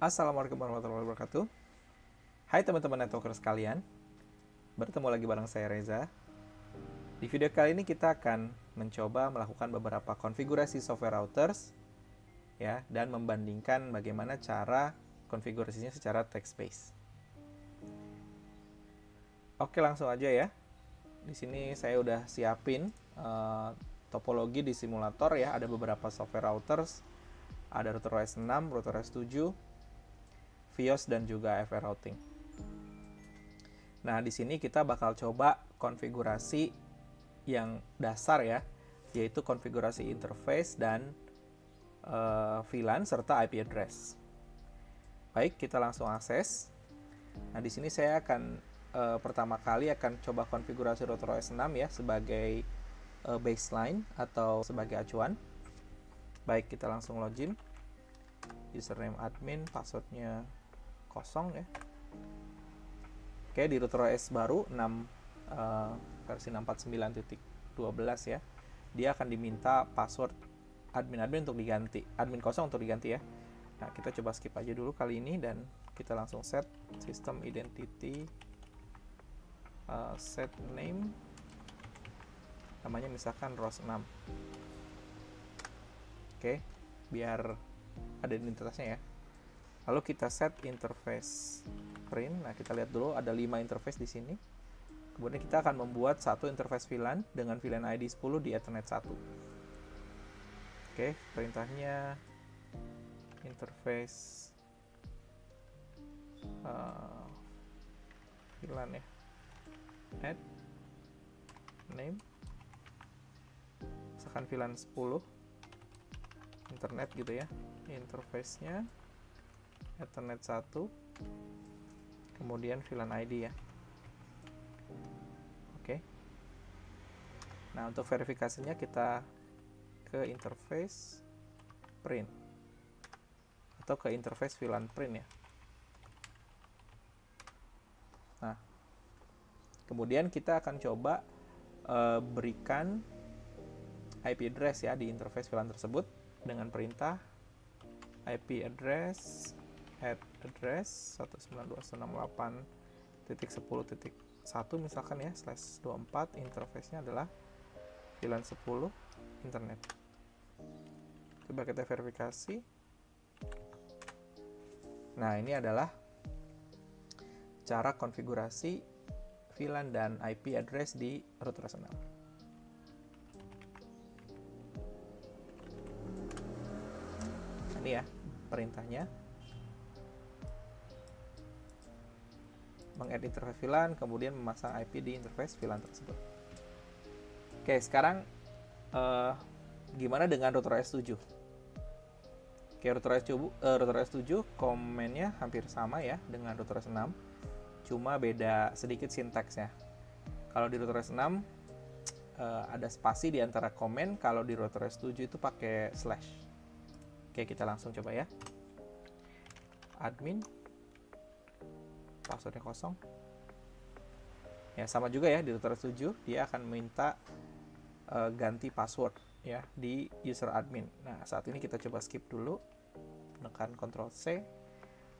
Assalamualaikum warahmatullahi wabarakatuh. Hai teman-teman networker sekalian, bertemu lagi bareng saya Reza. Di video kali ini kita akan mencoba melakukan beberapa konfigurasi software routers ya, dan membandingkan bagaimana cara konfigurasinya secara text based. Oke, langsung aja ya. Di sini saya udah siapin topologi di simulator ya, ada beberapa software routers. Ada router OS 6, router OS 7, FiOS dan juga FR routing. Nah, di sini kita bakal coba konfigurasi yang dasar ya, yaitu konfigurasi interface dan VLAN serta IP address. Baik, kita langsung akses. Nah, di sini saya akan pertama kali akan coba konfigurasi router OS 6 ya sebagai baseline atau sebagai acuan. Baik, kita langsung login. Username admin, passwordnya kosong ya. Oke, di router OS baru 6 versi 649.12 ya, dia akan diminta password admin untuk diganti, admin kosong untuk diganti ya. Nah, kita coba skip aja dulu kali ini dan kita langsung set system identity, set name, namanya misalkan ROS6. Oke, biar ada identitasnya ya. Lalu kita set interface print. Nah, kita lihat dulu ada 5 interface di sini. Kemudian kita akan membuat satu interface VLAN dengan VLAN ID 10 di Ethernet 1. Oke, perintahnya interface VLAN ya. Add name, misalkan VLAN 10 internet gitu ya. Interface-nya Ethernet 1, kemudian VLAN ID ya. Oke. Nah, untuk verifikasinya kita ke interface print atau ke interface VLAN print ya. Nah, kemudian kita akan coba berikan IP address ya di interface VLAN tersebut dengan perintah IP address address 192.168.10.1 misalkan ya /24, interface-nya adalah VLAN 10 internet. Coba kita verifikasi. Nah, ini adalah cara konfigurasi VLAN dan IP address di router 6. Ini ya perintahnya, meng-add interface VLAN, kemudian memasang IP di interface VLAN tersebut. Oke, sekarang gimana dengan router OS7? Oke, router OS7 komennya hampir sama ya dengan router OS 6, cuma beda sedikit sintaksnya. Kalau di router OS 6 ada spasi di antara komen, kalau di router OS7 itu pakai slash. Oke, kita langsung coba ya. Admin, passwordnya kosong ya, sama juga ya di router 7 dia akan minta ganti password ya di user admin. Nah, saat ini kita coba skip dulu, tekan Ctrl C,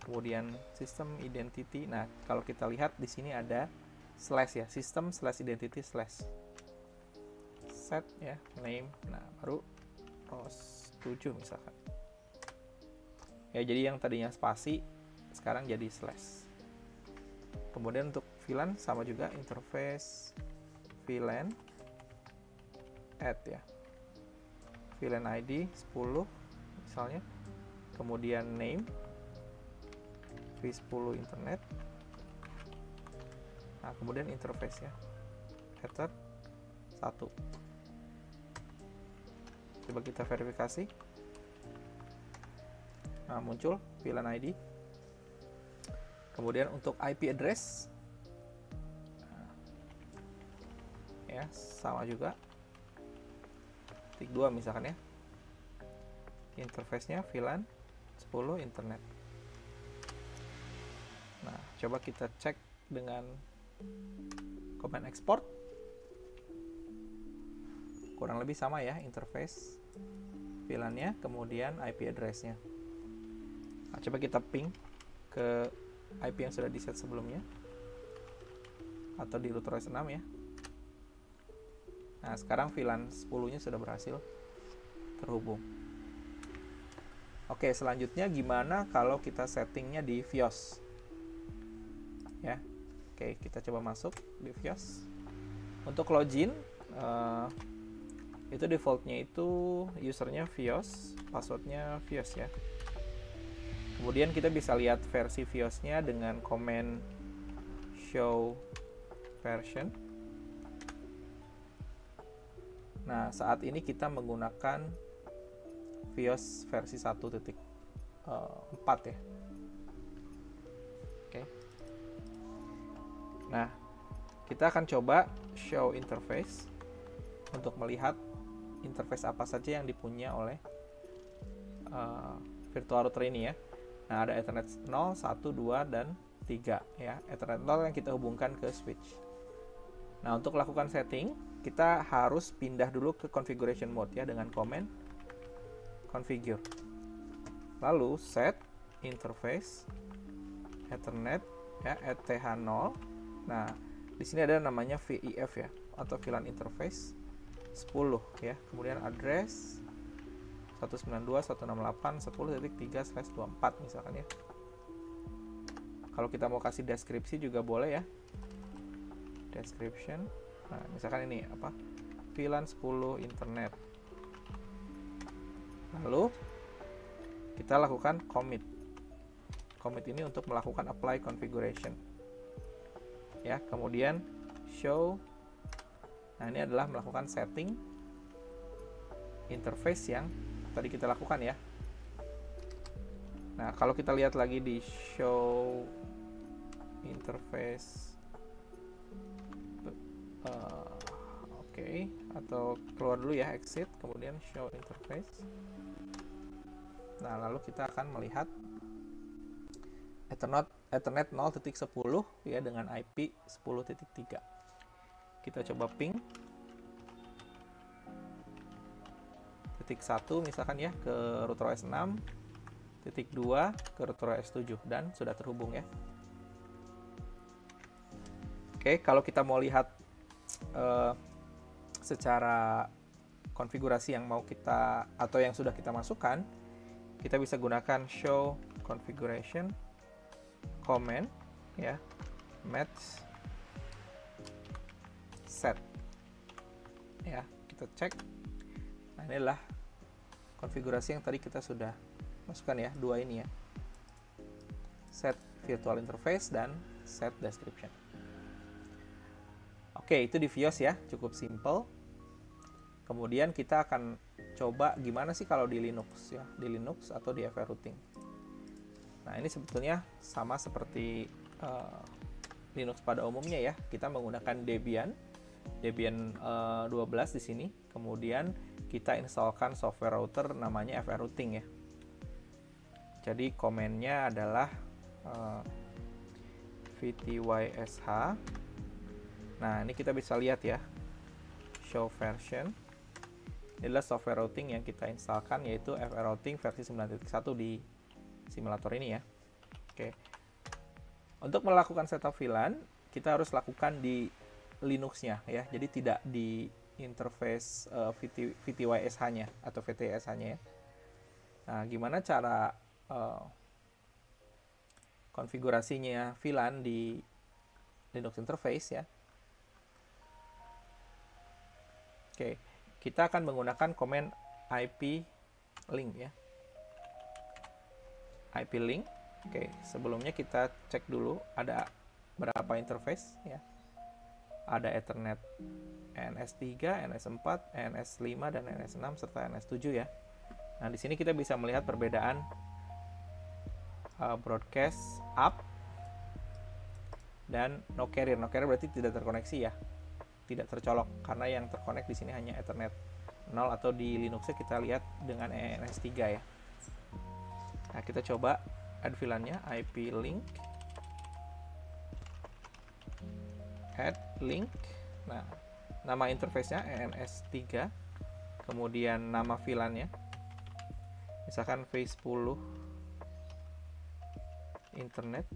kemudian system identity. Nah, kalau kita lihat di sini ada slash ya, system / identity / set ya name. Nah, baru ROS 7 misalkan ya, jadi yang tadinya spasi sekarang jadi slash. Kemudian untuk VLAN sama juga, interface VLAN add ya, VLAN ID 10 misalnya, kemudian name v10 internet. Nah, kemudian interface ya Ether 1. Coba kita verifikasi. Nah, muncul VLAN ID. Kemudian untuk IP address ya sama juga, tik 2 misalkan ya, interface-nya VLAN 10 internet. Nah, coba kita cek dengan command export. Kurang lebih sama ya, interface VLAN-nya, kemudian IP address-nya. Nah, coba kita ping ke IP yang sudah di set sebelumnya atau di router OS 6 ya. Nah, sekarang VLAN 10-nya sudah berhasil terhubung. Oke, selanjutnya gimana kalau kita settingnya di FiOS? Ya, oke, kita coba masuk di FiOS. Untuk login, itu defaultnya itu usernya FiOS, passwordnya FiOS ya. Kemudian kita bisa lihat versi FiOS-nya dengan komen show version. Nah, saat ini kita menggunakan FiOS versi 1.4 ya. Oke. Nah, kita akan coba show interface untuk melihat interface apa saja yang dipunya oleh virtual router ini ya. Nah, ada Ethernet 0, 1, 2, dan 3 ya. Ethernet 0 yang kita hubungkan ke switch. Nah, untuk lakukan setting, kita harus pindah dulu ke configuration mode ya dengan command configure. Lalu set interface Ethernet ya, ETH0. Nah, di sini ada namanya VIF ya, atau VLAN interface 10 ya. Kemudian address 192.168.10.3/24 misalkan ya. Kalau kita mau kasih deskripsi juga boleh ya. Description. Nah, misalkan ini apa? VLAN 10 internet. Lalu kita lakukan commit. Commit ini untuk melakukan apply configuration. Ya, kemudian show. Nah, ini adalah melakukan setting interface yang tadi kita lakukan ya. Nah, kalau kita lihat lagi di show interface, oke, atau keluar dulu ya, exit, kemudian show interface. Nah, lalu kita akan melihat Ethernet 0.10 ya dengan IP 10.3. Kita coba ping titik 1 misalkan ya ke router OS 6, titik 2 ke router OS 7 dan sudah terhubung ya. Oke, kalau kita mau lihat secara konfigurasi yang mau kita atau yang sudah kita masukkan, kita bisa gunakan show configuration command ya, match set ya, kita cek. Nah, inilah konfigurasi yang tadi kita sudah masukkan ya, dua ini ya, set virtual interface dan set description. Oke, itu di FiOS ya, cukup simple. Kemudian kita akan coba gimana sih kalau di Linux ya, di Linux atau di FR routing. Nah, ini sebetulnya sama seperti Linux pada umumnya ya. Kita menggunakan Debian 12 di sini. Kemudian kita installkan software router namanya FR routing ya. Jadi komennya adalah vtysh. Nah, ini kita bisa lihat ya, show version. Ini adalah software routing yang kita instalkan, yaitu FR routing versi 9.1 di simulator ini ya. Oke. Untuk melakukan setup VLAN, kita harus lakukan di Linux-nya ya. Jadi tidak di interface VTYSH-nya atau VTSH-nya ya. Nah, gimana cara konfigurasinya VLAN di Linux interface ya? Oke, kita akan menggunakan command IP link ya. IP link. Oke, sebelumnya kita cek dulu ada berapa interface ya. Ada Ethernet NS3, NS4, NS5 dan NS6 serta NS7 ya. Nah, di sini kita bisa melihat perbedaan broadcast up dan no carrier. No carrier berarti tidak terkoneksi ya. Tidak tercolok karena yang terkonek di sini hanya Ethernet 0 atau di Linux kita lihat dengan NS3 ya. Nah, kita coba add VLAN-nya, IP link, add link. Nah, nama interface-nya ENS3, kemudian nama VLAN-nya, misalkan V10 internet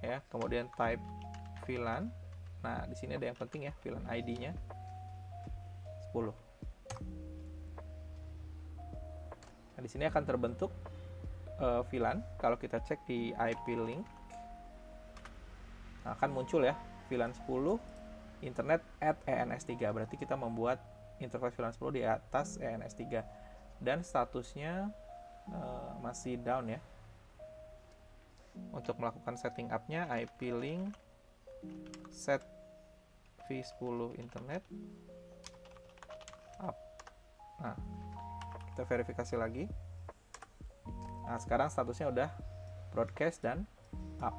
ya, kemudian type VLAN. Nah, di sini ada yang penting ya, VLAN ID-nya 10. Nah, di sini akan terbentuk VLAN. Kalau kita cek di IP link, nah, akan muncul ya VLAN 10 internet at ENS3. Berarti kita membuat interface VLAN 10 di atas ENS3 dan statusnya masih down ya. Untuk melakukan setting up-nya, IP link set v10 internet up. Nah, kita verifikasi lagi. Nah, sekarang statusnya udah broadcast dan up.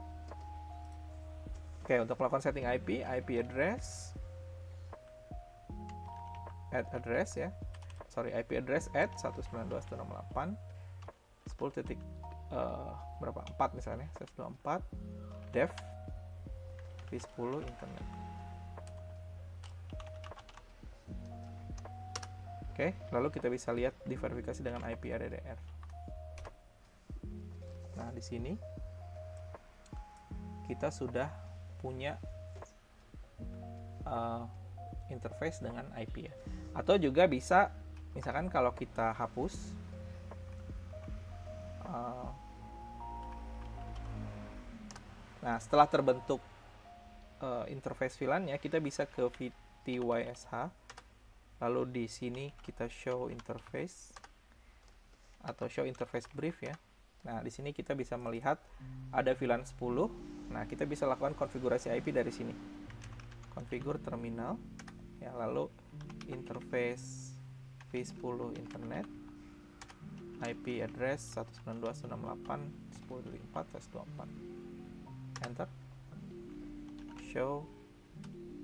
Oke, untuk melakukan setting IP address add address ya. IP address add 192.168 10. Berapa? 4 misalnya, 124 dev v10 internet. Oke, lalu kita bisa lihat diverifikasi dengan IP ADDR. Nah, di sini kita sudah punya interface dengan IP ya. Atau juga bisa, misalkan kalau kita hapus nah, setelah terbentuk interface VLAN-nya, kita bisa ke VTYSH, lalu di sini kita show interface atau show interface brief ya. Nah, di sini kita bisa melihat ada VLAN 10. Nah, kita bisa lakukan konfigurasi IP dari sini. Configure terminal ya, lalu interface v10 internet, IP address 192.168.10.4/24. Enter. Show.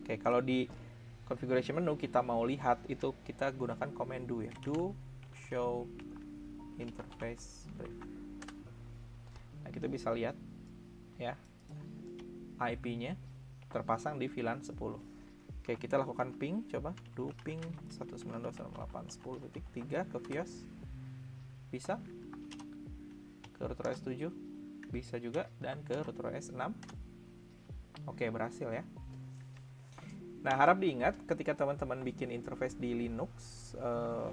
Oke, kalau di configuration menu kita mau lihat itu, kita gunakan command do ya. Do show interface brief. Nah, kita bisa lihat ya, IP-nya terpasang di VLAN 10. Oke, kita lakukan ping, coba do ping 192.168.10.3 ke VIOS. Bisa. Ke router OS 7 bisa juga, dan ke router OS 6. Oke, berhasil ya. Nah, harap diingat ketika teman-teman bikin interface di Linux,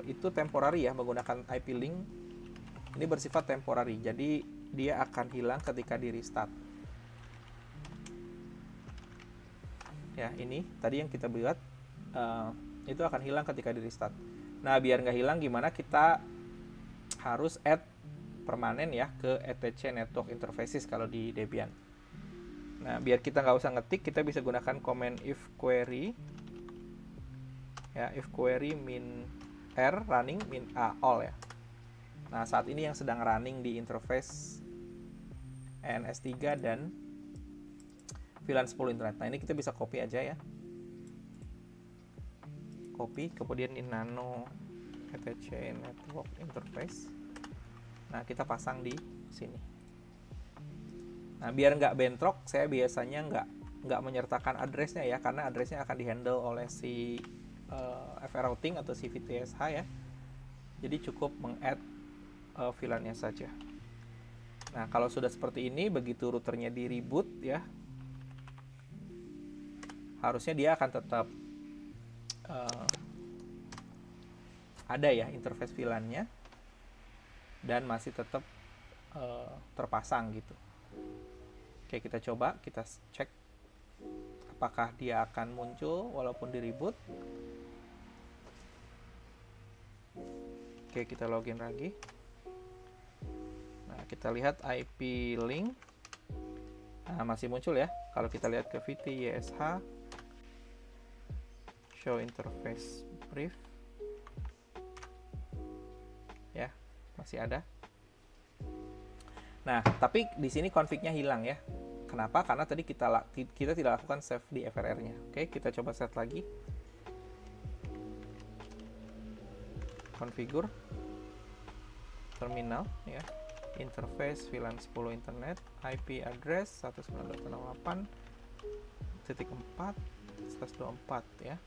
itu temporary ya, menggunakan IP link. Ini bersifat temporary, jadi dia akan hilang ketika di restart. Ya, ini tadi yang kita buat, itu akan hilang ketika di restart. Nah, biar nggak hilang gimana, kita harus add permanen ya ke etc network interfaces kalau di Debian. Nah, biar kita nggak usah ngetik, kita bisa gunakan command if query ya, if query min r running min a all ya. Nah, saat ini yang sedang running di interface ENS3 dan VLAN 10 internet. Nah, ini kita bisa copy aja ya, copy, kemudian di nano etc network interface. Nah, kita pasang di sini. Nah, biar nggak bentrok, saya biasanya nggak menyertakan addressnya ya, karena addressnya akan dihandle oleh si FR routing atau si VTSH ya. Jadi cukup meng-add VLAN-nya saja. Nah, kalau sudah seperti ini, begitu routernya di reboot ya, harusnya dia akan tetap ada ya interface VLAN-nya, dan masih tetap terpasang gitu. Oke, kita coba, kita cek apakah dia akan muncul walaupun di reboot. Oke, kita login lagi. Nah, kita lihat IP link. Nah, masih muncul ya. Kalau kita lihat ke VTYSH, show interface brief ya, masih ada. Nah, tapi di sini config-nya hilang ya. Kenapa? Karena tadi kita tidak lakukan save di FRR-nya. Oke, kita coba set lagi. Configure terminal ya. Interface VLAN 10 internet, IP address 192.168.4/124 ya.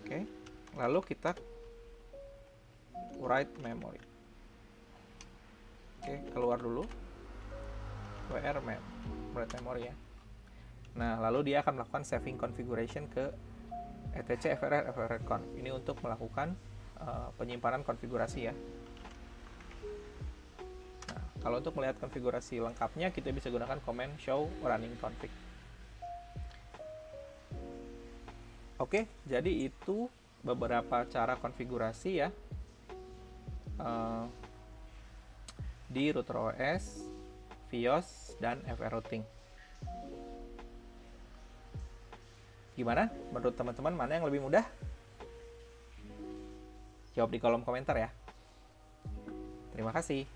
Oke. Lalu kita write memory. Oke, keluar dulu. WR map, write memory ya. Nah, lalu dia akan melakukan saving configuration ke etc frr conf. Ini untuk melakukan penyimpanan konfigurasi ya. Nah, kalau untuk melihat konfigurasi lengkapnya, kita bisa gunakan command show running config. Oke, jadi itu beberapa cara konfigurasi ya di router OS, FiOS, dan FR routing. Gimana? Menurut teman-teman mana yang lebih mudah? Jawab di kolom komentar ya. Terima kasih.